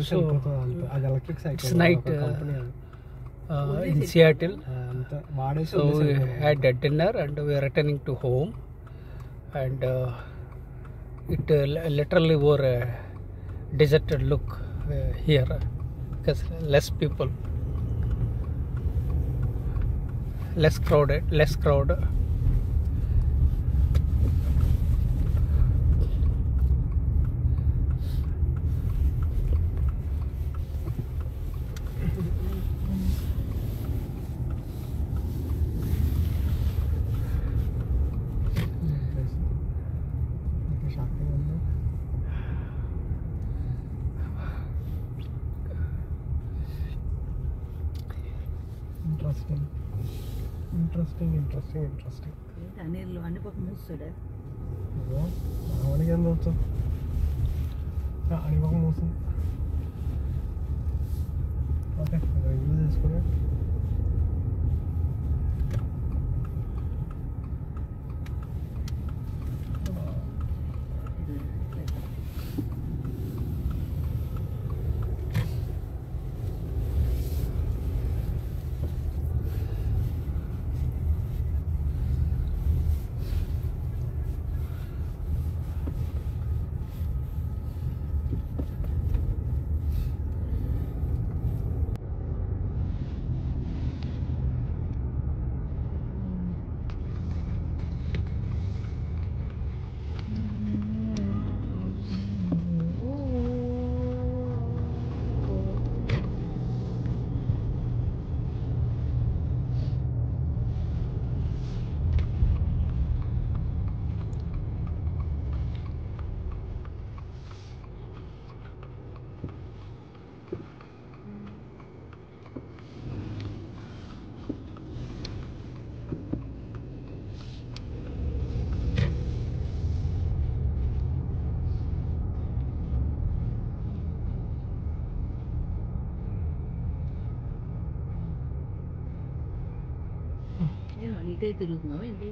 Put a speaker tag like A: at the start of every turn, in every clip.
A: So it's night in Seattle. So we had a dinner and we are returning to home, and it literally wore a deserted look here because less people, less crowd. Interesting.
B: Anil అన్ని పక్కన మూస్తాడా?
A: అవనికి ఎంత వచ్చు? అన్ని పక్కన మూస్తుంది. Okay, use చేసుకుని
B: ఇటే తిరుగుతున్నావు ఏంటి?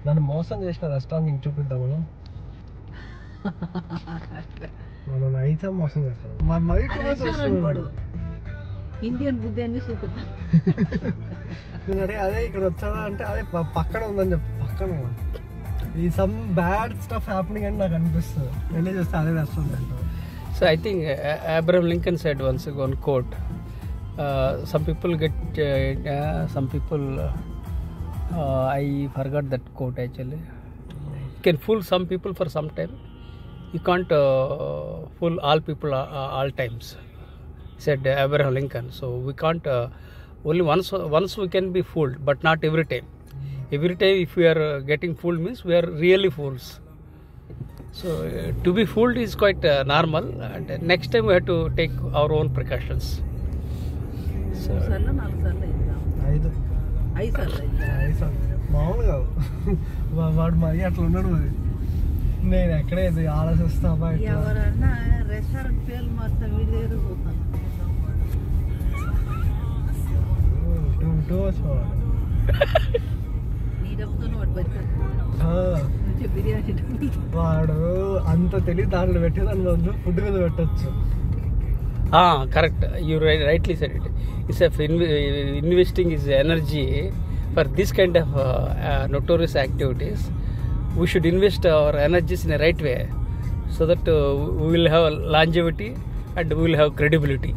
A: నన్ను మోసం చేసిన రెస్టారెంట్ చూపిద్దామని మనం అయితే మోసం చేస్తాం.
B: ఇండియన్ బుద్ధి అన్ని చూపిద్దాం.
A: అదే ఇక్కడ వచ్చాదా అంటే అదే పక్కన ఉందని చెప్పి పక్కన ఈ సమ్ బ్యాడ్ స్టఫ్ హ్యాపెనింగ్ అని నాకు అనిపిస్తుంది. వెళ్ళి చూస్తే అదే restaurant. So I think Abraham Lincoln said once one quote, some people get some people I forgot that quote actually. You can fool some people for some time, you can't fool all people all times, said Abraham Lincoln. So we can't only once we can be fooled, but not every time. Every time if we are getting fooled means we are really fools. So to be fooled is quite normal, and next time we have to take our own precautions. So
B: 5 సార్లు
A: మామూలుగా వాడు మరి అట్లా ఉన్నాడు. మరి నేను ఎక్కడే ఆలోచిస్తా
B: ఎవరన్నా రెస్టారెంట్ పేర్లు మాత్రం వీడి దగ్గర పోతాను. నీ డబ్బుతో వాడు బతికి బిర్యానీ
A: వాడు అంత తెలియదు దాంట్లో పెట్టి దాని ఫుడ్ మీద పెట్టచ్చు.
C: Correct, you rightly said it. It's investing is energy for this kind of notorious activities. We should invest our energies in a right way so that we will have longevity and we will have credibility.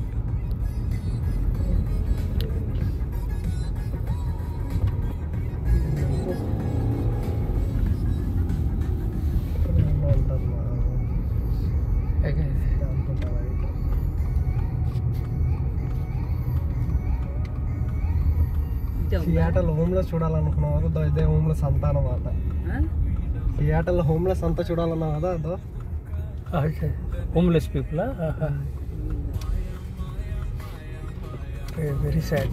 A: Seattle homeless చూడాలనుకున్నావు కదా, ఇదే homeless అంతా అన్నమాట. Seattle homeless అంతా చూడాలన్నావు కదా, అదో
C: Homeless people, very sad.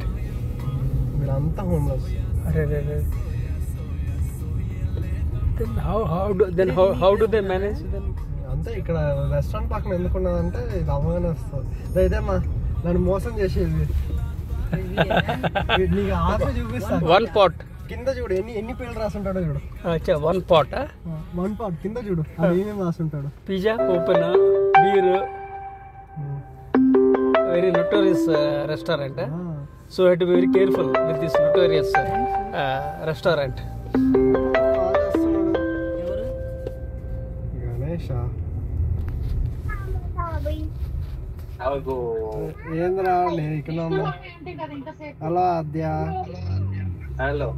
A: మీరంతా homeless.
C: Then how do they manage then?
A: అంతే ఇక్కడ రెస్టారెంట్ పక్కన ఎందుకున్నదంటే ఇది అవగానే వస్తుంది. ఇదేమా నన్ను మోసం చేసేది. నీకు ఆప చూపిస్తాను.
C: One pot
A: కింద చూడు ఎన్ని పేర్లు రాసుంటాడో చూడు.
C: one pot
A: కింద చూడు అది ఏమేమి రాసుంటాడు.
C: Pizza open beer, very notorious restaurant. So you have to be very careful with this notorious restaurant.
A: ఏంద్రా ఇక్కడ హలో ఆద్య.
D: హలో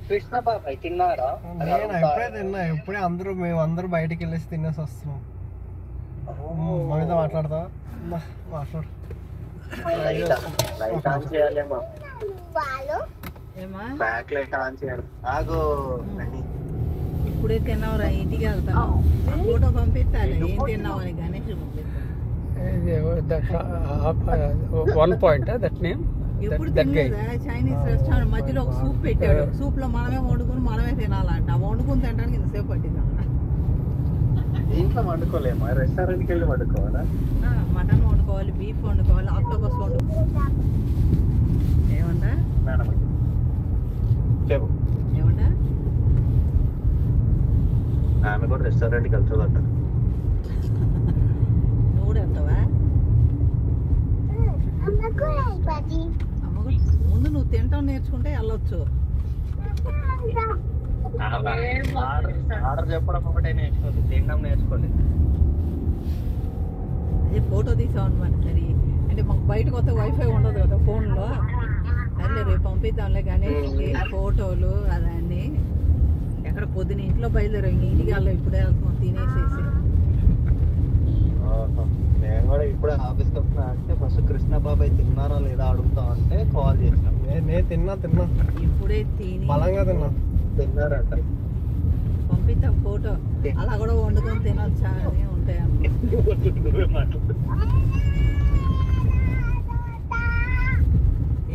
D: కృష్ణ బాబాయ్ తిన్నారా?
A: నేను ఎప్పుడే తిన్నా, ఎప్పుడే మేము అందరూ బయటికి వెళ్ళేసి తినేసి వస్తున్నాం. మనతో మాట్లాడతా మాట్లాడు.
D: లైట్ ఆన్ చేయాలేమో, బ్యాక్ లైట్ ఆన్ చేయాలి. ఆగు,
B: ఇప్పుడే తిన్నావురా, ఇంటికి వెళ్తాను. ఫోటో పంపిస్తాను ఏం తిన్నావు అని. Ganesh
C: one point, that name.
B: ఎప్పుడు తినలేదా? చైనీస్ రెస్టారెంట్ మధ్యలో ఒక సూప్ పెట్టాడు. సూప్ లో మనమే వండుకుని మనమే తినాలంట. వండుకుని తినడానికి ఇంతసేపు పట్టింది.
D: ఇంట్లో వండుకోలేమా? రెస్టారెంట్కి వెళ్ళి వండుకోవాలా?
B: మటన్ వండుకోవాలి, బీఫ్ వండుకోవాలి, ఆక్టోపస్ వండుకోవాలి. ఏమన్నా
D: చెప్పు.
B: ఏమన్నా
D: ఆమె కూడా రెస్టారెంట్కి వెళ్తుందంట.
B: నువ్వు కూడా వెళ్తావా? ముందు నువ్వు తింటాం నేర్చుకుంటే వెళ్ళొచ్చు.
D: ఆర్డర్ చెప్పడం ఒకటే నేర్చుకోండి, తినడం నేర్చుకోండి.
B: అదే ఫోటో తీసాం అనమాట. సరే అంటే మాకు బయటకు వస్తే వైఫై ఉండదు కదా ఫోన్లో. సరే రేపు పంపిద్దాంలే గణేష్కి ఫోటోలు అదన్నీ. ఎక్కడ పొద్దున ఇంట్లో బయలుదేరాం, ఇంటికి వెళ్ళాం. ఇప్పుడే వెళ్తున్నాం తినేసేసి.
D: నేను కూడా ఇప్పుడే ఆఫీస్కి వస్తున్నా అంటే ఫస్ట్ కృష్ణ బాబాయ్ తిన్నారా లేదా అడుగుతాం అంటే కాల్ చేసినాం.
A: నేను తిన్నా
B: ఇప్పుడే తిని
A: బలంగా
D: తిన్నారంట.
B: పంపిస్తాం ఫోటో. అలా కూడా వండుకొని తినొచ్చా అని ఉంటాయి.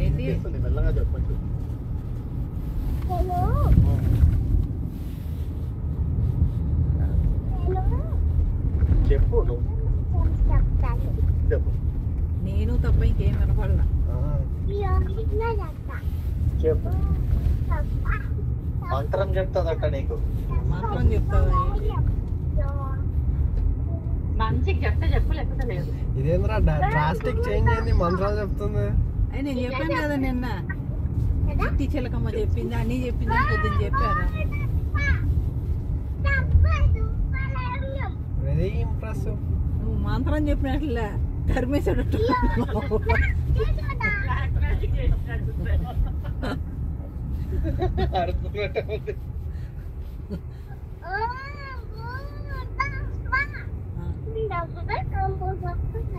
B: ఏంటి
D: మెల్లగా చెప్పచ్చు. చెప్పు చెప్పు.
B: నేను తప్ప ఇంకేం వినపడలా.
D: చెప్పు. మంత్రం చెప్తాదట నీకు.
B: మంత్రం చెప్తావా?
E: మంచిగా చెప్తే చెప్పు, లేకపోతే లేదు.
A: ఇదేంద్రా డ్రాస్టిక్ చేంజ్ అయింది, మంత్రాలు చెప్తుంది.
B: అయి నేను చెప్పాను కదా నిన్న, చిట్టి చిలకమ్మ చెప్పింది, అన్నీ చెప్పింది అని పొద్దున్న చెప్పారా?
A: Very impressive.
B: నువ్వు మంత్రం చెప్పినట్లే ధర్మేశాడు.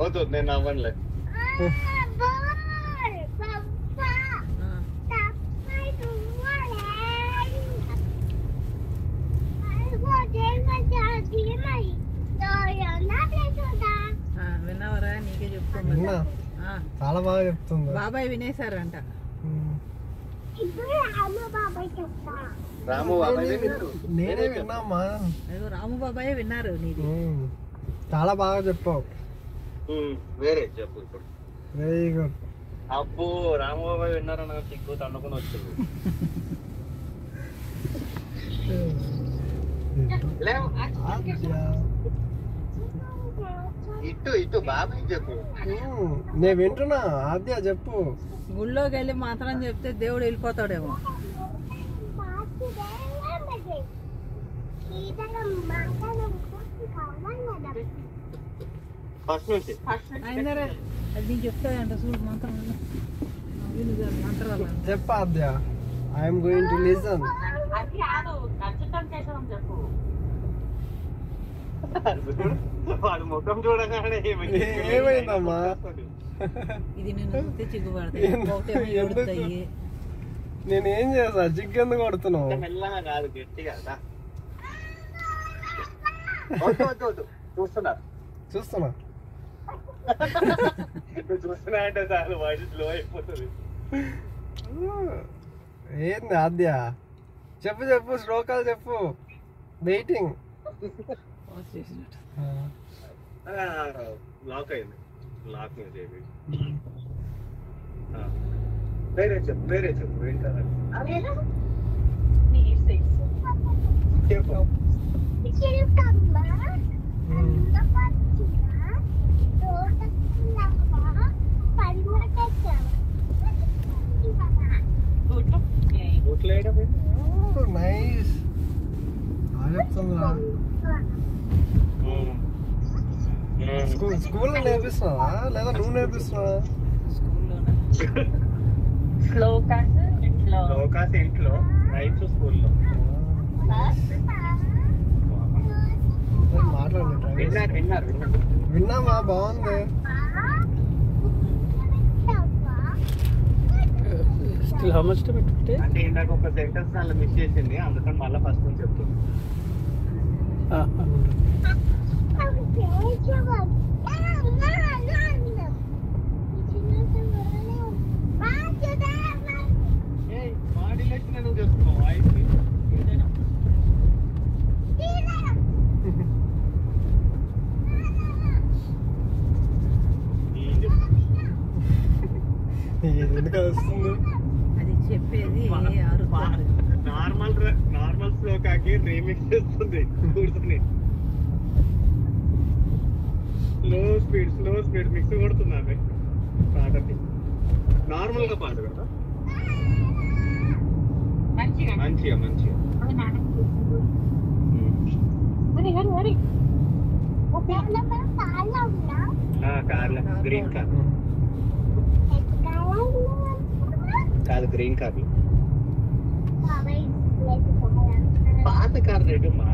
D: వద్దు, నేను అవ్వనులే.
B: విన్నావరా? నీకే చెప్తున్నా.
A: చాలా బాగా చెప్తుంది.
B: బాబాయ్ వినేశారంట.
D: రాము బాబాయ్
A: నేనే విన్నామా?
B: రాము బాబాయ్ విన్నారు నీది.
A: చాలా బాగా చెప్పావు.
D: వేరే చెప్పు ఇప్పుడు.
A: Very good.
D: అబ్బో రాము బాబాయ్ విన్నారని నాకు సిగ్గు తన్నుకుని వచ్చింది. ఇటు బాబాయ్ చెప్పు.
A: నేను వింటున్నా. ఆద్య చెప్పు.
B: గుళ్ళోకి వెళ్ళి మాత్రం చెప్తే దేవుడు వెళ్ళిపోతాడేమో. అయిందరే అది నీకు చెప్తాదంట చూడు మంత్రం. మంత్రాలు
A: చెప్పు Aadya. I'm going to listen.
E: అది కాదు, ఖచ్చితం చేసాం చెప్పు.
D: వాడు ముఖం చూడగానే
A: ఏమైందమ్మా?
B: ఇది నేను చూస్తే చిగ్గుపడతాయి.
A: నేనేం చేస్తా? చిగ్గెందుకు కొడుతున్నావు?
D: మెల్లగా కాదు, గట్టిగా. చూస్తున్నా
A: చూస్తున్నా
D: చూస్తున్నా అంటే చాలు, వాయిస్ స్లో అయిపోతుంది.
A: ఏంది ఆద్య? చెప్పు శ్లోకాలు చెప్పు. వెయిటింగ్.
D: లాక్ అయింది. లాక్ వేరే చెప్పు.
E: నీ 6
D: చెప్పు.
A: వస్తుందిరా. స్కూల్లో నేర్పిస్తున్నావా లేదా నువ్వు నేర్పిస్తున్నావా?
E: స్లో
D: లోకాస్ ఇంట్లో రైట్స్ స్కూల్లో
A: మాట్లాడండి. విన్నామా? బాగుంది.
C: Still how much time it will take?
D: అంటే ఇందాక ఒక సెంటెన్స్ దానిలో మిస్ చేసింది, అందుకని మళ్ళీ ఫస్ట్ నుంచి చెప్తుంది. మాడ్యులేషన్ నువ్వు చేస్తున్నావు వాయిస్.
A: ఎందుకు వస్తుంది?
B: అది చెప్పేది
D: నార్మల్ శ్లోకాకి రీమిక్స్ చేస్తుంది కూర్చుని. స్లో స్పీడ్ మిక్స్ కొడుతున్నాను పాటకి. నార్మల్ గా పాట కదా, మంచిగా కార్ల గ్రీన్ కార్ కాదు, గ్రీన్ కార్ పాత కార్ రేటు మా